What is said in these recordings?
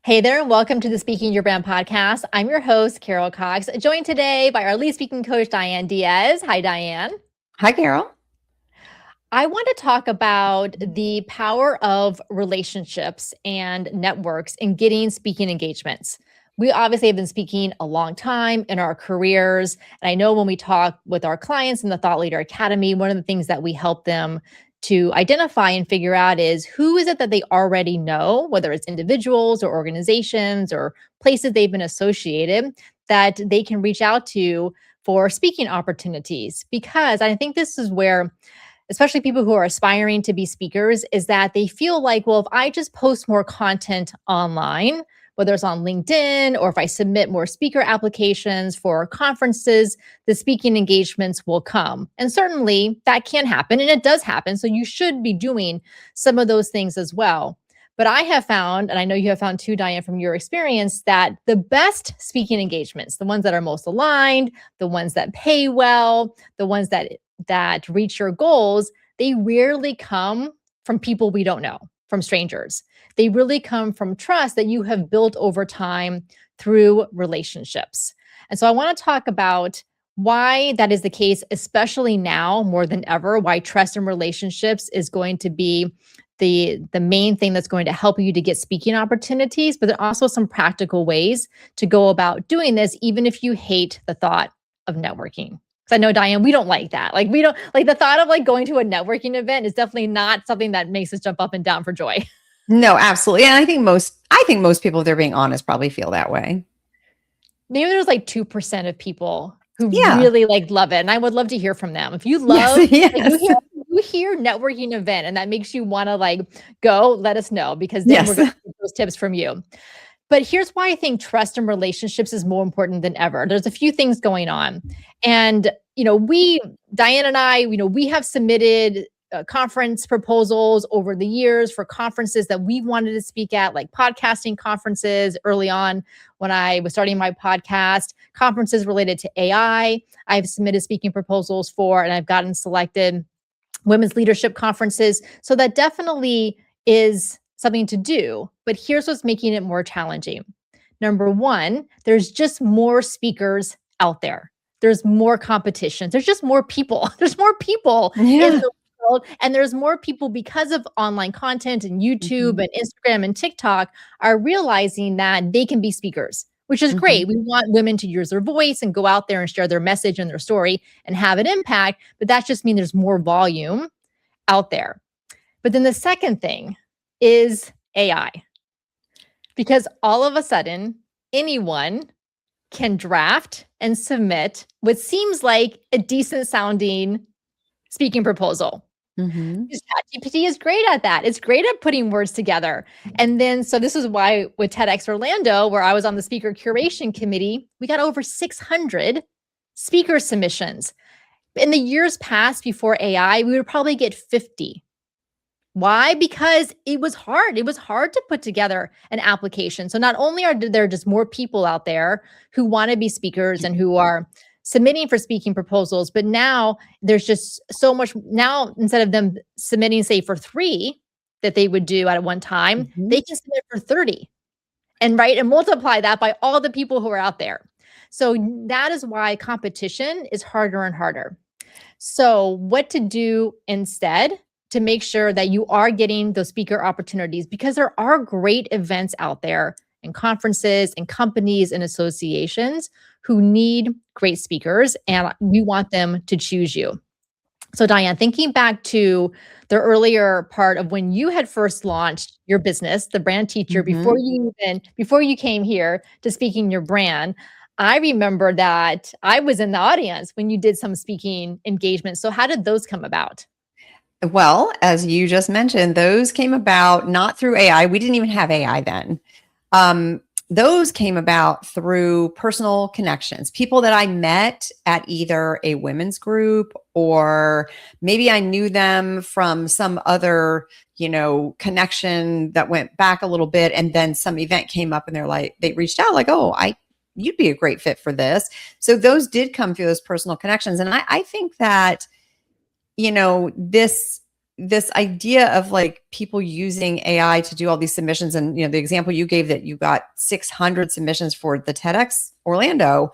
Hey there, and welcome to the Speaking Your Brand podcast. I'm your host, Carol Cox, joined today by our lead speaking coach, Diane Diaz. Hi, Diane. Hi, Carol. I want to talk about the power of relationships and networks in getting speaking engagements. We obviously have been speaking a long time in our careers. And I know when we talk with our clients in the Thought Leader Academy, one of the things that we help them to identify and figure out is who is it that they already know, whether it's individuals or organizations or places they've been associated, that they can reach out to for speaking opportunities. Because I think this is where especially people who are aspiring to be speakers, is that they feel like, well, if I just post more content online, whether it's on LinkedIn or if I submit more speaker applications for conferences, the speaking engagements will come. And certainly that can happen and it does happen. So you should be doing some of those things as well. But I have found, and I know you have found too, Diane, from your experience, that the best speaking engagements, the ones that are most aligned, the ones that pay well, the ones that reach your goals, they rarely come from people we don't know, from strangers. They really come from trust that you have built over time through relationships. And so I want to talk about why that is the case, especially now more than ever, why trust and relationships is going to be the main thing that's going to help you to get speaking opportunities, but there are also some practical ways to go about doing this, even if you hate the thought of networking. I know, Diane, we don't like that. Like, we don't like the thought of like going to a networking event is definitely not something that makes us jump up and down for joy. No, absolutely. And I think most people, if they're being honest, probably feel that way. Maybe there's like 2% of people who Yeah. really like love it. And I would love to hear from them. If you Yes. love, like, Yes. you hear networking event and that makes you want to like go, let us know, because then we're Yes. going to get those tips from you. But here's why I think trust and relationships is more important than ever. There's a few things going on. And, Diane and I, we have submitted conference proposals over the years for conferences that we wanted to speak at, like podcasting conferences early on when I was starting my podcast, conferences related to AI. I've submitted speaking proposals for, and I've gotten selected, women's leadership conferences. So that definitely is something to do. But here's what's making it more challenging. Number one, there's just more speakers out there. There's more competition. There's just more people. There's more people in Yeah. the world. And there's more people because of online content and YouTube Mhm. and Instagram and TikTok are realizing that they can be speakers, which is Mhm. great. We want women to use their voice and go out there and share their message and their story and have an impact. But that just means there's more volume out there. But then the second thing is AI, because all of a sudden, anyone can draft and submit what seems like a decent sounding speaking proposal. Mhm. ChatGPT is great at that. It's great at putting words together. And then, so this is why with TEDx Orlando, where I was on the speaker curation committee, we got over 600 speaker submissions. In the years past before AI, we would probably get 50. Why? Because it was hard. It was hard to put together an application. So not only are there just more people out there who want to be speakers and who are submitting for speaking proposals, but now there's just so much. Now, instead of them submitting, say, for 3 that they would do at one time, Mhm. they can submit for 30 and multiply that by all the people who are out there. So that is why competition is harder and harder. So, what to do instead to make sure that you are getting those speaker opportunities, because there are great events out there and conferences and companies and associations who need great speakers, and we want them to choose you. So, Diane, thinking back to the earlier part of when you had first launched your business, the brand teacher, Mhm. before you came here to speaking your brand, I remember that I was in the audience when you did some speaking engagements. So how did those come about? Well, as you just mentioned, those came about not through AI. We didn't even have AI then. Um, those came about through personal connections, people that I met at either a women's group or maybe I knew them from some other, connection that went back a little bit. And then some event came up and they reached out like, oh, you'd be a great fit for this. So those did come through those personal connections. And I think that, this this idea of like people using AI to do all these submissions, and the example you gave that you got 600 submissions for the TEDx Orlando.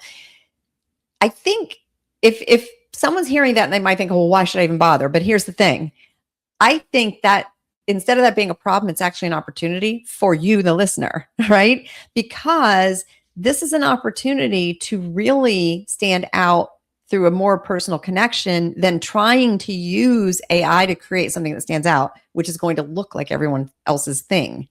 I think if someone's hearing that, they might think, well, why should I even bother? But here's the thing. I think that instead of that being a problem, it's actually an opportunity for you, the listener, right? Because this is an opportunity to really stand out through a more personal connection than trying to use AI to create something that stands out, which is going to look like everyone else's thing.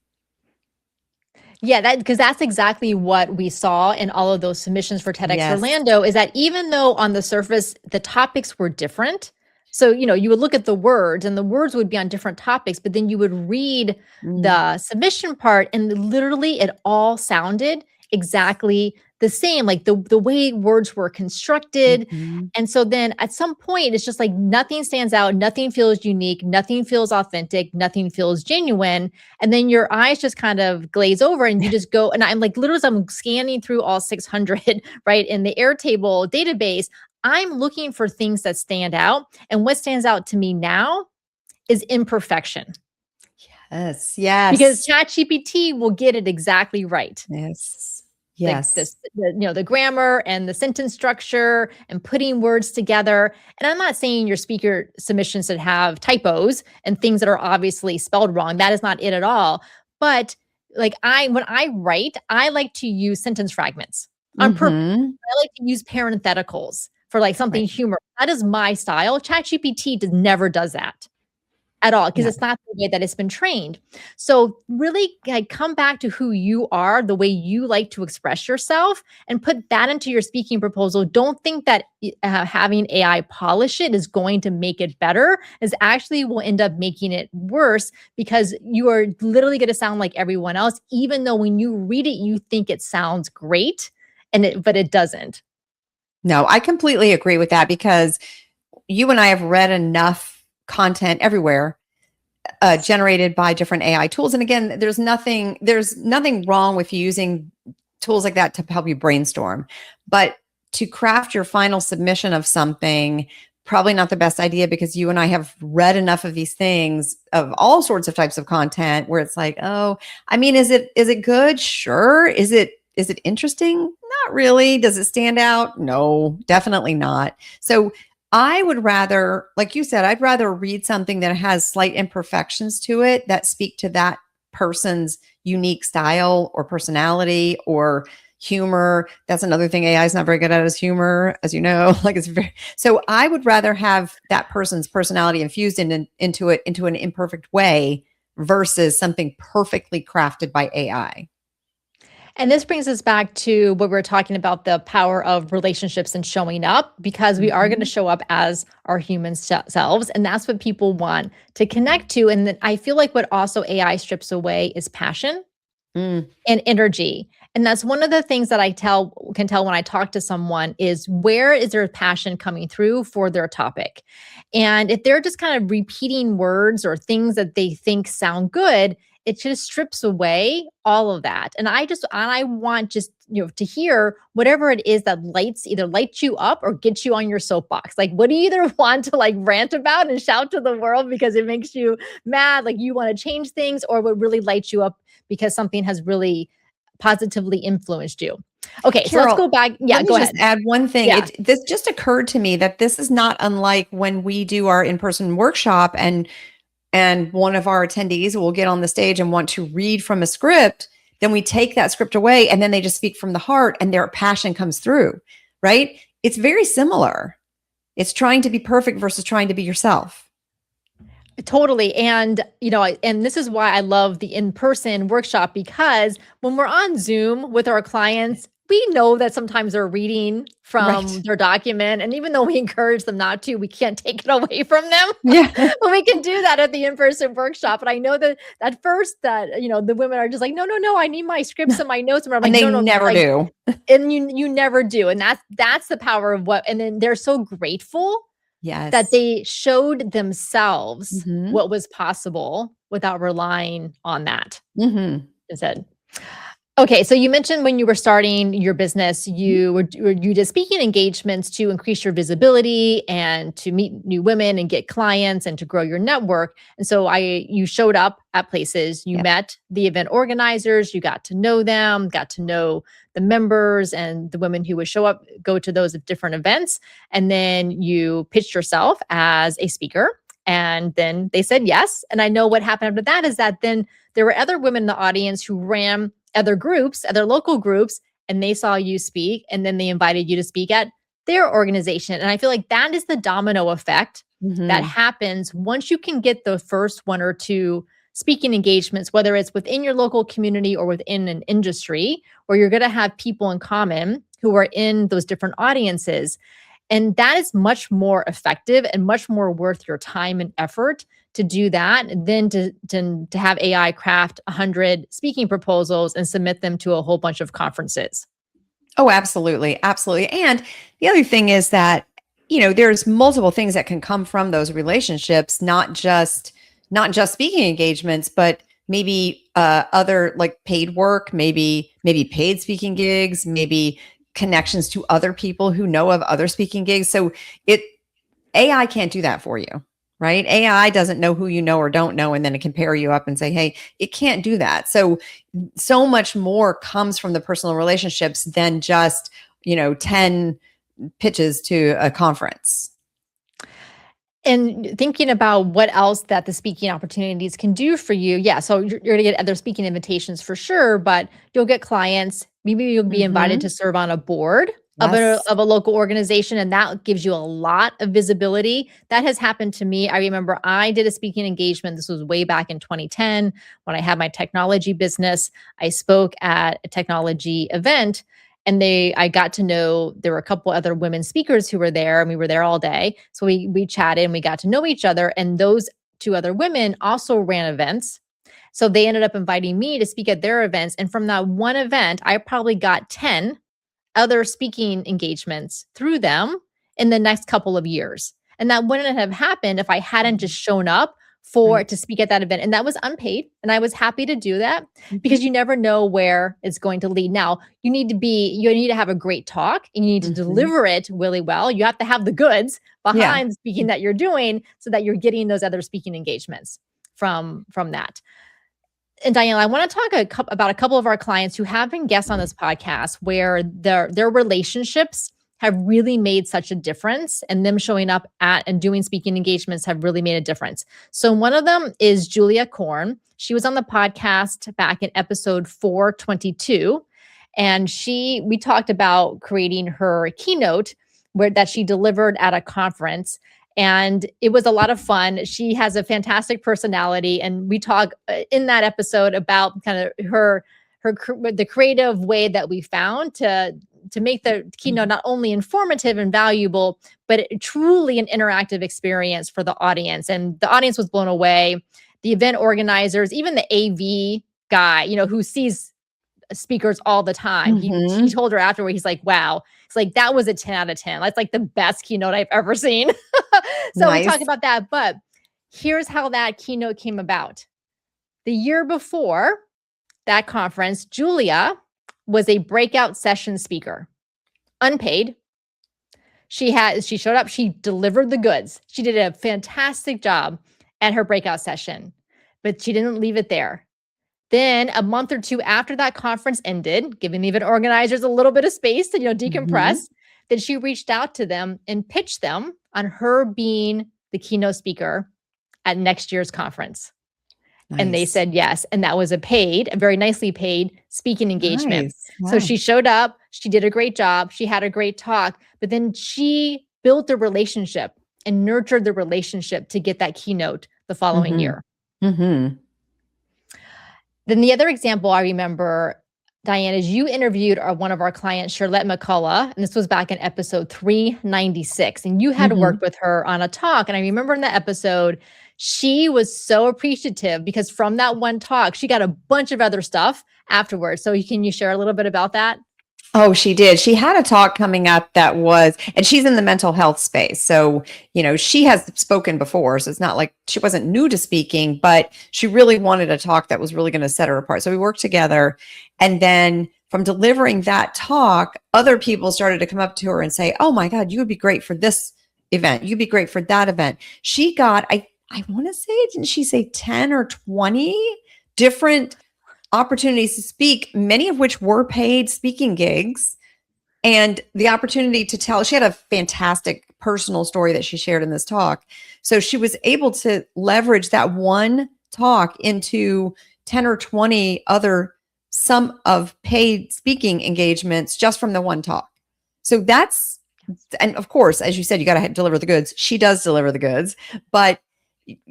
Yeah, because that's exactly what we saw in all of those submissions for TEDx Yes. Orlando, is that even though on the surface the topics were different, so you would look at the words and the words would be on different topics, but then you would read the submission part and literally it all sounded exactly the same, like the way words were constructed. Mhm. And so then at some point, it's just like nothing stands out, nothing feels unique, nothing feels authentic, nothing feels genuine. And then your eyes just kind of glaze over and you just go, and I'm like, literally, I'm scanning through all 600, right, in the Airtable database. I'm looking for things that stand out. And what stands out to me now is imperfection. Yes. Because Yes. ChatGPT will get it exactly right. Yes. Like Yes. the grammar and the sentence structure and putting words together. And I'm not saying your speaker submissions should have typos and things that are obviously spelled wrong. That is not it at all. But like when I write, I like to use sentence fragments on purpose. Mhm. I like to use parentheticals for like something Right. humorous. That is my style. ChatGPT never does that at all, because No. it's not the way that it's been trained. So really like come back to who you are, the way you like to express yourself, and put that into your speaking proposal. Don't think that having AI polish it is going to make it better. Is actually will end up making it worse, because you are literally going to sound like everyone else, even though when you read it, you think it sounds great, but it doesn't. No, I completely agree with that, because you and I have read enough content everywhere generated by different AI tools. And again, there's nothing wrong with using tools like that to help you brainstorm. But to craft your final submission of something, probably not the best idea, because you and I have read enough of these things of all sorts of types of content where it's like, oh, I mean, is it good? Sure. Is it interesting? Not really. Does it stand out? No, definitely not. So I would rather, like you said, I'd rather read something that has slight imperfections to it that speak to that person's unique style or personality or humor. That's another thing AI is not very good at, is humor, as you know. Like it's very, so I would rather have that person's personality infused into an imperfect way versus something perfectly crafted by AI. And this brings us back to what we are talking about, the power of relationships and showing up, because we are going to Mhm. show up as our human selves. And that's what people want to connect to. And then I feel like what also AI strips away is passion Mm. and energy. And that's one of the things that I can tell when I talk to someone is, where is their passion coming through for their topic? And if they're just kind of repeating words or things that they think sound good, it just strips away all of that. And I want just, to hear whatever it is that either lights you up or gets you on your soapbox. Like, what do you either want to like rant about and shout to the world because it makes you mad, like you want to change things, or what really lights you up because something has really positively influenced you? Okay, so let's Carol, go back. Yeah, let me go just ahead. add one thing. Yeah. This just occurred to me that this is not unlike when we do our in-person workshop, and one of our attendees will get on the stage and want to read from a script. Then we take that script away and then they just speak from the heart and their passion comes through, right? It's very similar. It's trying to be perfect versus trying to be yourself. Totally. And, and this is why I love the in-person workshop, because when we're on Zoom with our clients, we know that sometimes they're reading from Right. their document. And even though we encourage them not to, we can't take it away from them. Yeah. But we can do that at the in-person workshop. And I know that at first that, the women are just like, no, no, no, I need my scripts and my notes. And I'm like, And they no, no, never like, do. and you never do. And that's the power of and then they're so grateful that Yes. they showed themselves Hmm. what was possible without relying on that Hmm. instead. Okay, so you mentioned when you were starting your business, you did speaking engagements to increase your visibility and to meet new women and get clients and to grow your network. And so you showed up at places, you Yeah. met the event organizers, you got to know them, got to know the members and the women who would show up, go to those different events, and then you pitched yourself as a speaker. And then they said yes. And I know what happened after that is that then there were other women in the audience who ran other groups, other local groups, and they saw you speak, and then they invited you to speak at their organization. And I feel like that is the domino effect that Hmm. happens once you can get the first one or two speaking engagements, whether it's within your local community or within an industry, where you're going to have people in common who are in those different audiences. And that is much more effective and much more worth your time and effort to do that than to have AI craft 100 speaking proposals and submit them to a whole bunch of conferences. Oh, absolutely. Absolutely. And the other thing is that, there's multiple things that can come from those relationships, not just speaking engagements, but maybe other like paid work, maybe paid speaking gigs, maybe connections to other people who know of other speaking gigs. So it AI can't do that for you, right? AI doesn't know who you know or don't know, and then it can pair you up and say, hey, it can't do that. So much more comes from the personal relationships than just, 10 pitches to a conference. And thinking about what else that the speaking opportunities can do for you. Yeah. So you're going to get other speaking invitations for sure, but you'll get clients. Maybe you'll be invited to Hmm. serve on a board of Yes. a local organization. And that gives you a lot of visibility. That has happened to me. I remember I did a speaking engagement. This was way back in 2010 when I had my technology business. I spoke at a technology event, and I got to know there were a couple other women speakers who were there, and we were there all day. So we chatted and we got to know each other, and those two other women also ran events. So they ended up inviting me to speak at their events, and from that one event I probably got 10 other speaking engagements through them in the next couple of years. And that wouldn't have happened if I hadn't Mhm. just shown up for to Right. speak at that event. And that was unpaid. And I was happy to do that Hmm. because you never know where it's going to lead. Now, you need to have a great talk and you need to Hmm. deliver it really well. You have to have the goods Yeah. behind the speaking that you're doing so that you're getting those other speaking engagements from that. And Diane, I want to talk about a couple of our clients who have been guests on this podcast where their relationships have really made such a difference, and them showing up at and doing speaking engagements have really made a difference. So one of them is Julia Korn. She was on the podcast back in episode 422, and we talked about creating her keynote where that she delivered at a conference, and it was a lot of fun. She has a fantastic personality, and we talk in that episode about kind of the creative way that we found to make the keynote not only informative and valuable, but truly an interactive experience for the audience. And the audience was blown away. The event organizers, even the AV guy, who sees speakers all the time. He Hmm. told her afterward, he's like, wow. It's like that was a 10 out of 10. That's like the best keynote I've ever seen. So we talk Nice. about that. But here's how that keynote came about. The year before that conference, Julia was a breakout session speaker, unpaid. She showed up, she delivered the goods. She did a fantastic job at her breakout session, but she didn't leave it there. Then a month or two after that conference ended, giving the event organizers a little bit of space to, Hmm. decompress, then she reached out to them and pitched them on her being the keynote speaker at next year's conference. And they Nice. said yes. And that was a very nicely paid speaking engagement. Nice. So Wow. she showed up, she did a great job, she had a great talk, but then she built a relationship and nurtured the relationship to get that keynote the following Hmm. year. Hmm. Then the other example I remember, Diane, is you interviewed one of our clients, Charlotte McCullough, and this was back in episode 396. And you had Hmm. worked with her on a talk. And I remember in that episode, she was so appreciative because from that one talk, she got a bunch of other stuff afterwards. So can you share a little bit about that? Oh, she did. She had a talk coming up and she's in the mental health space. So, she has spoken before. So it's not like she wasn't new to speaking, but she really wanted a talk that was really going to set her apart. So we worked together And then from delivering that talk, other people started to come up to her and say, "Oh my God, you would be great for this event. You'd be great for that event." She got, I want to say, didn't she say 10 or 20 different opportunities to speak, many of which were paid speaking gigs, and the opportunity to tell. She had a fantastic personal story that she shared in this talk. So she was able to leverage that one talk into 10 or 20 other some of paid speaking engagements just from the one talk. So that's, and of course, as you said, you got to deliver the goods. She does deliver the goods, but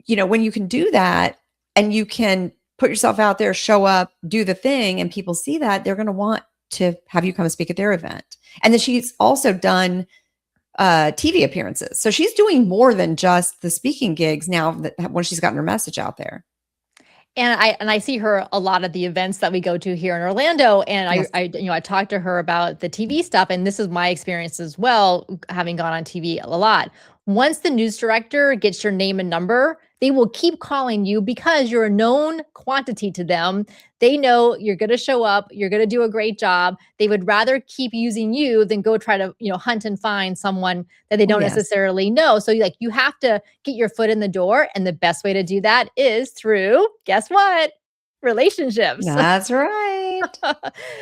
when you can do that and you can put yourself out there, show up, do the thing, and people see that, they're going to want to have you come and speak at their event. And then she's also done TV appearances. So she's doing more than just the speaking gigs now when she's gotten her message out there. And I see her a lot at the events that we go to here in Orlando. And Yes. I talked to her about the TV stuff, and this is my experience as well, having gone on TV a lot. Once the news director gets your name and number, they will keep calling you because you're a known quantity to them. They know you're going to show up, you're going to do a great job. They would rather keep using you than go try to, hunt and find someone that they Oh, don't yes. necessarily know. So you have to get your foot in the door, and the best way to do that is through, guess what? Relationships. That's right.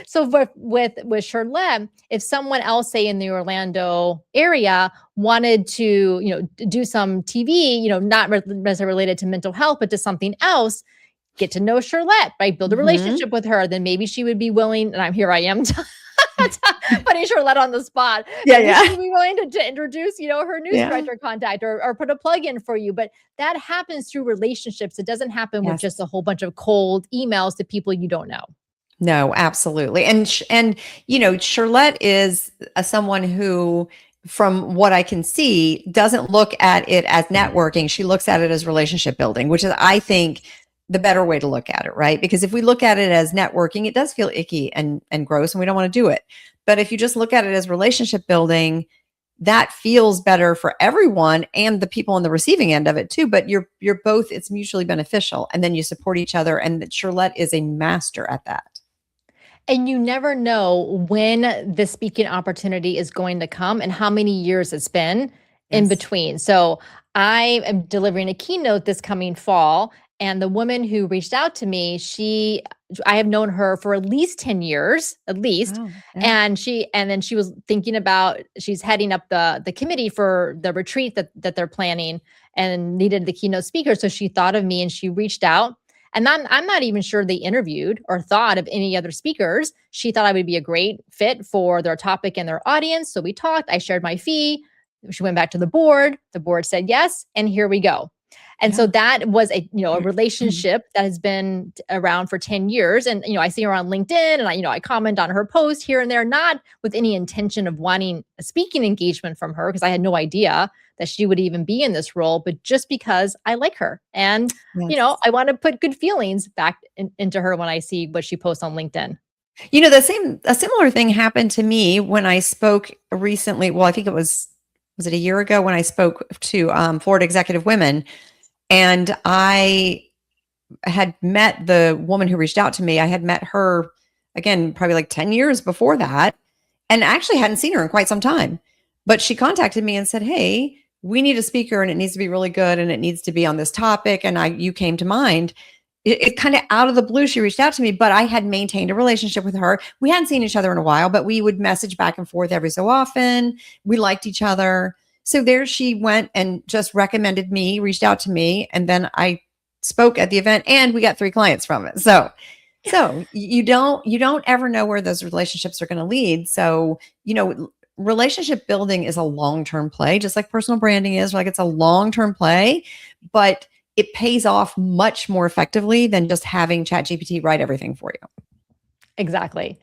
So with Charlotte, if someone else, say in the Orlando area, wanted to, do some TV, not necessarily related to mental health, but to something else, get to know Charlotte, right? Build a relationship with her, then maybe she would be willing. And I am putting Charlotte on the spot. Maybe she would be willing to introduce, her news director contact or put a plug in for you. But that happens through relationships. It doesn't happen with just a whole bunch of cold emails to people you don't know. No, absolutely. And Charlotte is someone who, from what I can see, doesn't look at it as networking. She looks at it as relationship building, which is, I think, the better way to look at it, right? Because if we look at it as networking, it does feel icky and gross, and we don't want to do it. But if you just look at it as relationship building, that feels better for everyone and the people on the receiving end of it too. But you're both, it's mutually beneficial, and then you support each other. And Charlotte is a master at that. And you never know when the speaking opportunity is going to come and how many years it's been in between. So I am delivering a keynote this coming fall, and the woman who reached out to me, I have known her for at least 10 years, at least. Wow. Yeah. And then she was thinking about, she's heading up the committee for the retreat that they're planning and needed the keynote speaker. So she thought of me and she reached out. And I'm not even sure they interviewed or thought of any other speakers. She thought I would be a great fit for their topic and their audience. So we talked, I shared my fee. She went back to the board. The board said yes, and here we go. And so that was a relationship that has been around for 10 years. And, I see her on LinkedIn, and I comment on her post here and there, not with any intention of wanting a speaking engagement from her, because I had no idea that she would even be in this role, but just because I like her. And, I want to put good feelings back into her when I see what she posts on LinkedIn. A similar thing happened to me when I spoke recently. Well, I think was it a year ago when I spoke to Florida Executive Women. And I had met the woman who reached out to me. I had met her, again, probably like 10 years before that, and actually hadn't seen her in quite some time. But she contacted me and said, "Hey, we need a speaker, and it needs to be really good, and it needs to be on this topic. And you came to mind." It kind of out of the blue, she reached out to me, but I had maintained a relationship with her. We hadn't seen each other in a while, but we would message back and forth every so often. We liked each other. So there she went and just recommended me, reached out to me, and then I spoke at the event, and we got 3 clients from it. So you don't ever know where those relationships are going to lead. So, relationship building is a long-term play, just like personal branding is. Like, it's a long-term play, but it pays off much more effectively than just having ChatGPT write everything for you. Exactly.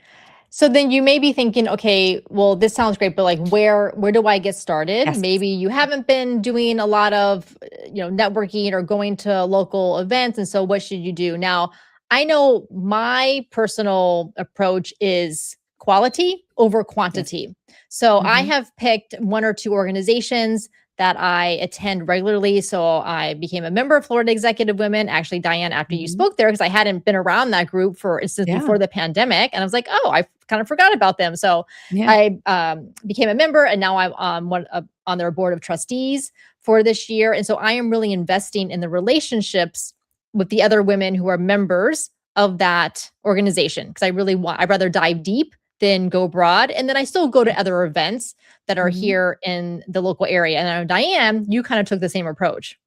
So then you may be thinking, okay, well, this sounds great, but like, where do I get started? Yes. Maybe you haven't been doing a lot of, networking or going to local events. And so what should you do? Now, I know my personal approach is quality over quantity. So I have picked 1 or 2 organizations that I attend regularly. So I became a member of Florida Executive Women. Actually, Diane, after you Mhm. spoke there, because I hadn't been around that group since Yeah. before the pandemic, and I was like, oh, I kind of forgot about them. So Yeah. I became a member, and now I'm on their board of trustees for this year. And so I am really investing in the relationships with the other women who are members of that organization, because I'd rather dive deep than go broad. And then I still go to other events that are Mhm. here in the local area. And I know, Diane, you kind of took the same approach.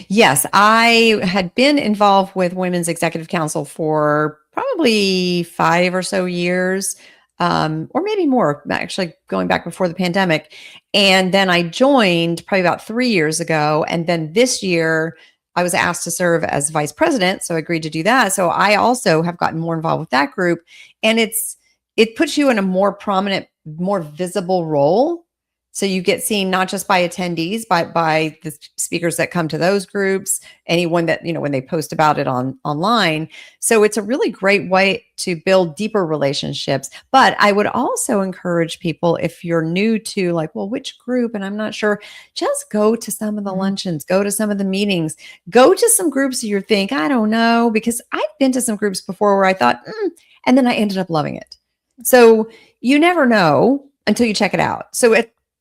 Yes, I had been involved with Women's Executive Council for probably 5 or so years, or maybe more, actually going back before the pandemic. And then I joined probably about 3 years ago. And then this year, I was asked to serve as vice president, so I agreed to do that. So I also have gotten more involved with that group, and it puts you in a more prominent, more visible role. So you get seen not just by attendees, but by the speakers that come to those groups, anyone that, when they post about it online. So it's a really great way to build deeper relationships. But I would also encourage people, if you're new to like, well, which group? And I'm not sure, just go to some of the Mhm. luncheons, go to some of the meetings, go to some groups you think, I don't know, because I've been to some groups before where I thought, and then I ended up loving it. So you never know until you check it out. So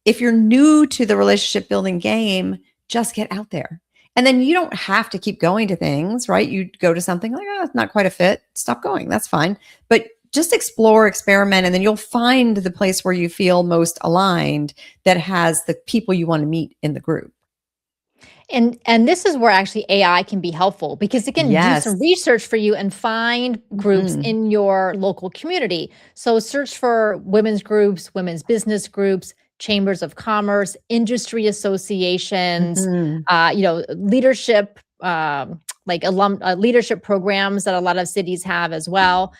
if you're new to the relationship building game, just get out there. And then you don't have to keep going to things, right? You go to something like, oh, it's not quite a fit, stop going. That's fine. But just explore, experiment, and then you'll find the place where you feel most aligned that has the people you want to meet in the group. And this is where actually AI can be helpful, because it can do Yes. some research for you and find groups Mhm. in your local community. So search for women's groups, women's business groups, chambers of commerce, industry associations, Mhm. leadership, like leadership programs that a lot of cities have as well.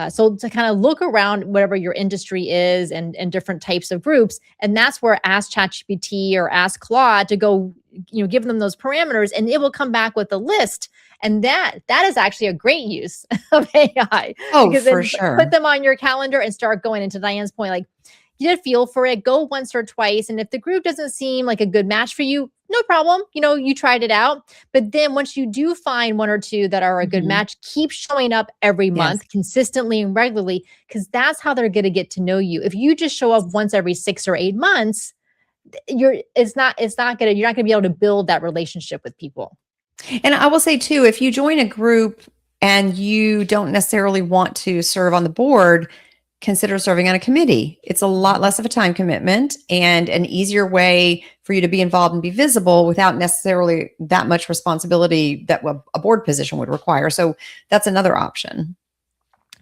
So to kind of look around whatever your industry is, and different types of groups, and that's where ask ChatGPT or ask Claude to go, give them those parameters, and it will come back with a list. And that is actually a great use of AI, Oh, because for then put sure. them on your calendar and start going. Into Diane's point, like, get a feel for it, go once or twice. And if the group doesn't seem like a good match for you, no problem. You tried it out. But then once you do find one or two that are a good Mhm. match, keep showing up every Yes. month consistently and regularly, because that's how they're going to get to know you. If you just show up once every 6 or 8 months, you're not gonna be able to build that relationship with people. And I will say too, if you join a group and you don't necessarily want to serve on the board, consider serving on a committee. It's a lot Mhm. less of a time commitment and an easier way for you to be involved and be visible without necessarily that much responsibility that a board position would require. So that's another option.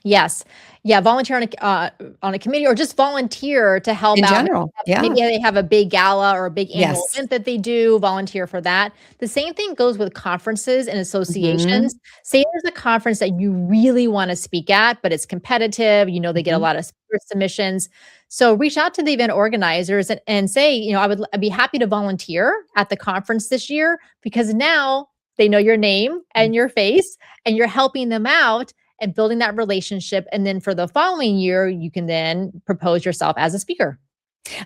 Yes. Yeah, volunteer on a committee, or just volunteer to help In out. general. Yeah. Maybe they have a big gala or a big annual Yes. event that they do, volunteer for that. The same thing goes with conferences and associations. Mhm. Say there's a conference that you really wanna speak at, but it's competitive, they get a Mhm. lot of speaker submissions. So reach out to the event organizers and say, I'd be happy to volunteer at the conference this year, because now they know your name and your face, and you're helping them out and building that relationship. And then for the following year, you can then propose yourself as a speaker.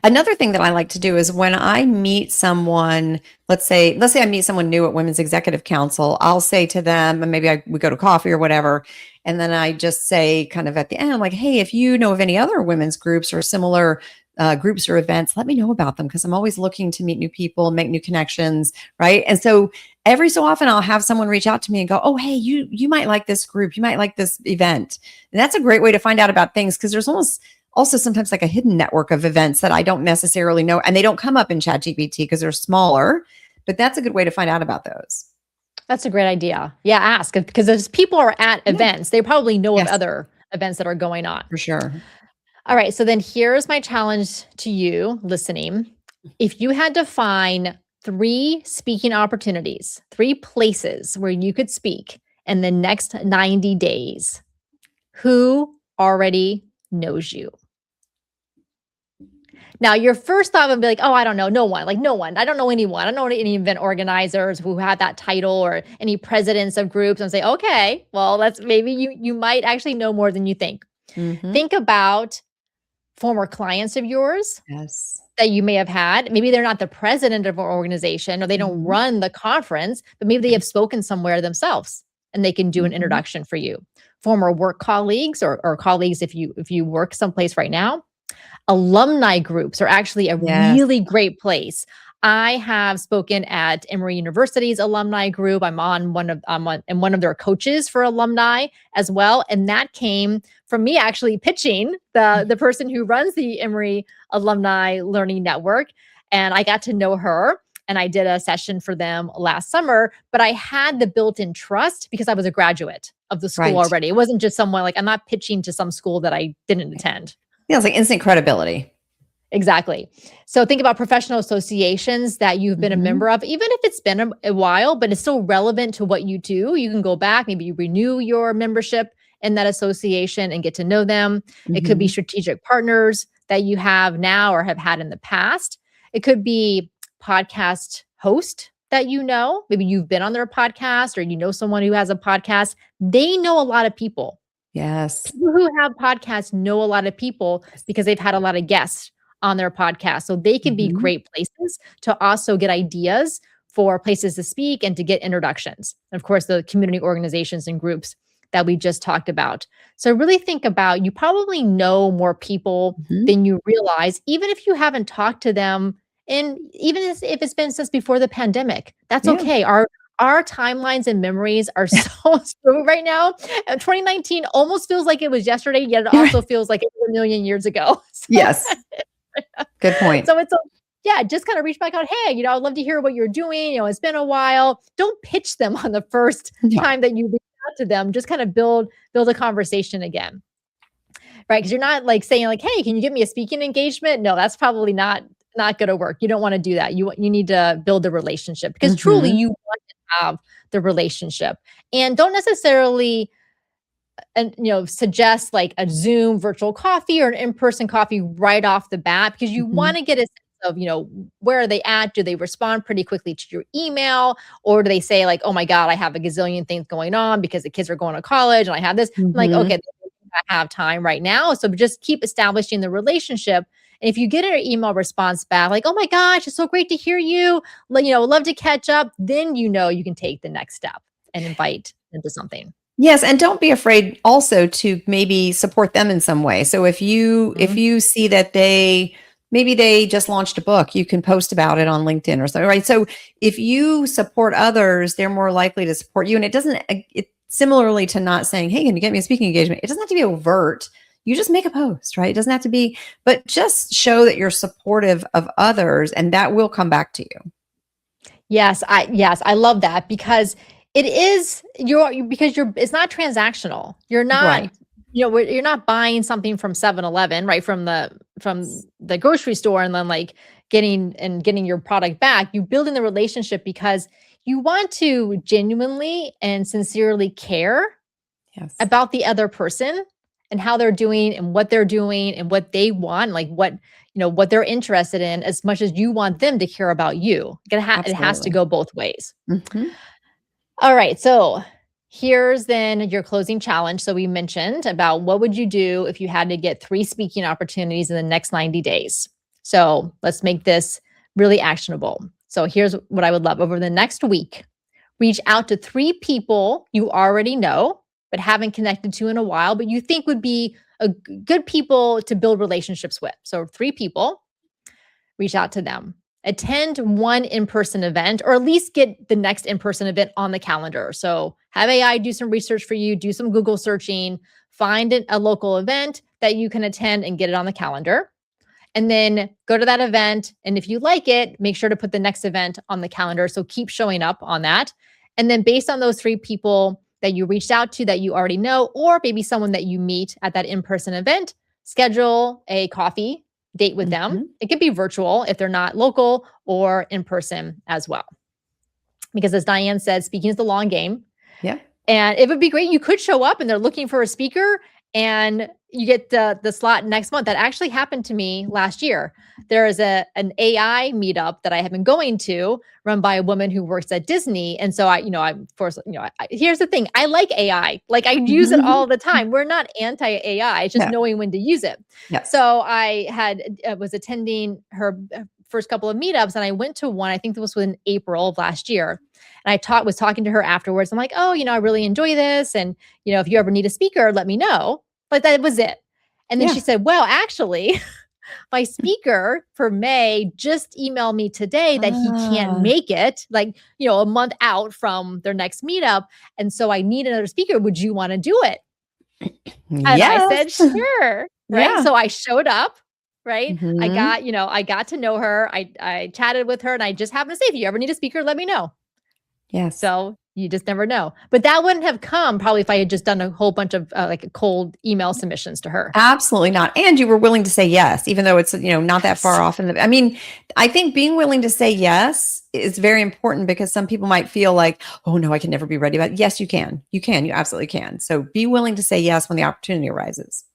Another thing that I like to do is when I meet someone, let's say I meet someone new at Women's Executive Council, I'll say to them, and maybe we go to coffee or whatever, and then I just say kind of at the end, I'm like, hey, if you know of any other women's groups or similar groups or events, let me know about them, because I'm always looking to meet new people, make new connections, right? And so every so often I'll have someone reach out to me and go, oh, hey, you might like this group, you might like this event. And that's a great way to find out about things, because there's almost also sometimes like a hidden network of events that I don't necessarily know, and they don't come up in ChatGPT because they're smaller, but that's a good way to find out about those. That's a great idea. Yeah, ask, because as people are at Yeah. events, they probably know of Yes, other events that are going on. for sure. All right. So then here's my challenge to you listening. If you had to find 3 speaking opportunities, 3 places where you could speak in the next 90 days, who already knows you? Now, your first thought would be like, "Oh, I don't know, no one, like, no one. I don't know anyone. I don't know any event organizers who had that title, or any presidents of groups," and say, "Okay, well, that's maybe you might actually know more than you think." Mhm. Think about former clients of yours Yes. that you may have had. Maybe they're not the president of an organization or they don't Mhm. run the conference, but maybe they have spoken somewhere themselves and they can do an Mhm. introduction for you. Former work colleagues or colleagues if you work someplace right now. Alumni groups are actually a Yes. really great place. I have spoken at Emory University's alumni group. I'm on and one of their coaches for alumni as well. And that came from me actually pitching the person who runs the Emory Alumni Learning Network. And I got to know her and I did a session for them last summer, but I had the built-in trust because I was a graduate of the school Right. already. It wasn't just someone like I'm not pitching to some school that I didn't Right. attend. Yeah, it's like instant credibility. Exactly. So think about professional associations that you've been a Mhm. member of, even if it's been a while, but it's still relevant to what you do. You can go back, maybe you renew your membership in that association and get to know them. It could be Mhm. strategic partners that you have now or have had in the past. It could be podcast host that you know. Maybe you've been on their podcast or you know someone who has a podcast. They know a lot of people. Yes. People who have podcasts know a lot of people Yes. because they've had a lot of guests on their podcast. So they can be Mhm. great places to also get ideas for places to speak and to get introductions. And of course, the community organizations and groups that we just talked about. So really think about you probably know more people Mhm. than you realize, even if you haven't talked to them and even if it's been since before the pandemic. That's Yeah. okay. Our timelines and memories are so smooth right now. And 2019 almost feels like it was yesterday, yet it also feels like it was a million years ago. So, Yes. Good point. so it's a yeah, just kind of reach back out. Hey, I'd love to hear what you're doing. It's been a while. Don't pitch them on the first No. time that you reach out to them. Just kind of build a conversation again, right? Because you're not like saying like, "Hey, can you give me a speaking engagement?" No, that's probably not going to work. You don't want to do that. You need to build a relationship because truly Mhm. you want to have the relationship, and don't necessarily and suggest like a Zoom virtual coffee or an in-person coffee right off the bat because you Mhm. want to get a sense of where are they at? Do they respond pretty quickly to your email, or do they say like, oh my god, I have a gazillion things going on because the kids are going to college and I have this. I'm like, Mhm. okay, I have time right now, so just keep establishing the relationship. And if you get an email response back like, oh my gosh, it's so great to hear you, love to catch up, then you can take the next step and invite into something. Yes, and don't be afraid also to maybe support them in some way. So if Mhm. you see that maybe they just launched a book, you can post about it on LinkedIn or something, right? So if you support others, they're more likely to support you. And it doesn't it similarly to not saying, "Hey, can you get me a speaking engagement?" It doesn't have to be overt. You just make a post, right? It doesn't have to be, but just show that you're supportive of others and that will come back to you. Yes, I love that because it is because it's not transactional. You're not Right. you're not buying something from 7-Eleven, right? From the grocery store and then like getting your product back. You building the relationship because you want to genuinely and sincerely care Yes. about the other person and how they're doing and what they want, like what they're interested in as much as you want them to care about you. It has to Absolutely. go both ways. Mhm. All right. So here's then your closing challenge. So we mentioned about what would you do if you had to get 3 speaking opportunities in the next 90 days. So let's make this really actionable. So here's what I would love over the next week. Reach out to 3 people you already know, but haven't connected to in a while, but you think would be good people to build relationships with. So 3 people, reach out to them. Attend one in-person event, or at least get the next in-person event on the calendar. So have AI do some research for you, do some Google searching, find a local event that you can attend and get it on the calendar. And then go to that event. And if you like it, make sure to put the next event on the calendar. So keep showing up on that. And then based on those 3 people that you reached out to that you already know, or maybe someone that you meet at that in-person event, schedule a coffee date with them. Mhm. It could be virtual if they're not local or in person as well. Because as Diane said, speaking is the long game. Yeah. And it would be great. You could show up and they're looking for a speaker and you get the slot next month. That actually happened to me last year. There is an AI meetup that I have been going to, run by a woman who works at Disney. And so I'm of course, here's the thing. I like AI. Like I use it all the time. We're not anti-AI. It's just Yeah. knowing when to use it. Yes. So I was attending her first couple of meetups, and I went to one, I think it was in April of last year. And I was talking to her afterwards. I'm like, oh, I really enjoy this. And, if you ever need a speaker, let me know. But that was it. And then Yeah. she said, well, actually, my speaker for May just emailed me today that he can't make it, like, a month out from their next meetup. And so I need another speaker. Would you want to do it? And I Yes. said, sure. Right. Yeah. So I showed up. Right. I Mhm. got to know her. I chatted with her, and I just happened to say, if you ever need a speaker, let me know. Yes. So you just never know. But that wouldn't have come probably if I had just done a whole bunch of like cold email submissions to her. Absolutely not. And you were willing to say yes, even though it's, not that far Yes. off I mean, I think being willing to say yes is very important, because some people might feel like, oh no, I can never be ready. But yes, you can. You absolutely can. So be willing to say yes when the opportunity arises.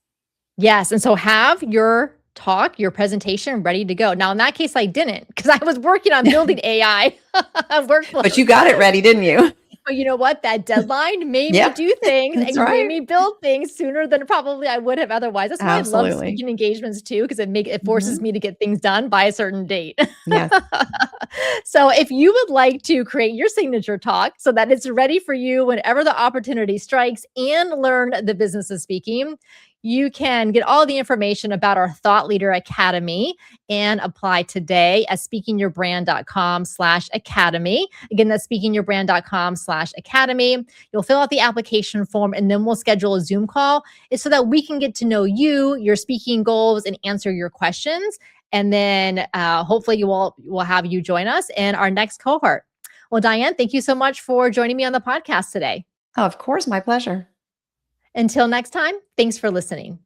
Yes. And so have your talk, your presentation ready to go. Now, in that case, I didn't, because I was working on building AI But you workflows. got it ready, didn't you? But you know what? That deadline made me Yeah, do things that's and made right. me build things sooner than probably I would have otherwise. That's why I love Absolutely. speaking engagements too, because it forces Mhm. me to get things done by a certain date. Yes. So if you would like to create your signature talk so that it's ready for you whenever the opportunity strikes and learn the business of speaking, you can get all the information about our Thought Leader Academy and apply today at speakingyourbrand.com/academy. Again, that's speakingyourbrand.com/academy. You'll fill out the application form, and then we'll schedule a Zoom call. It's so that we can get to know you, your speaking goals, and answer your questions. And then hopefully we'll have you join us in our next cohort. Well, Diane, thank you so much for joining me on the podcast today. Oh, of course, my pleasure. Until next time, thanks for listening.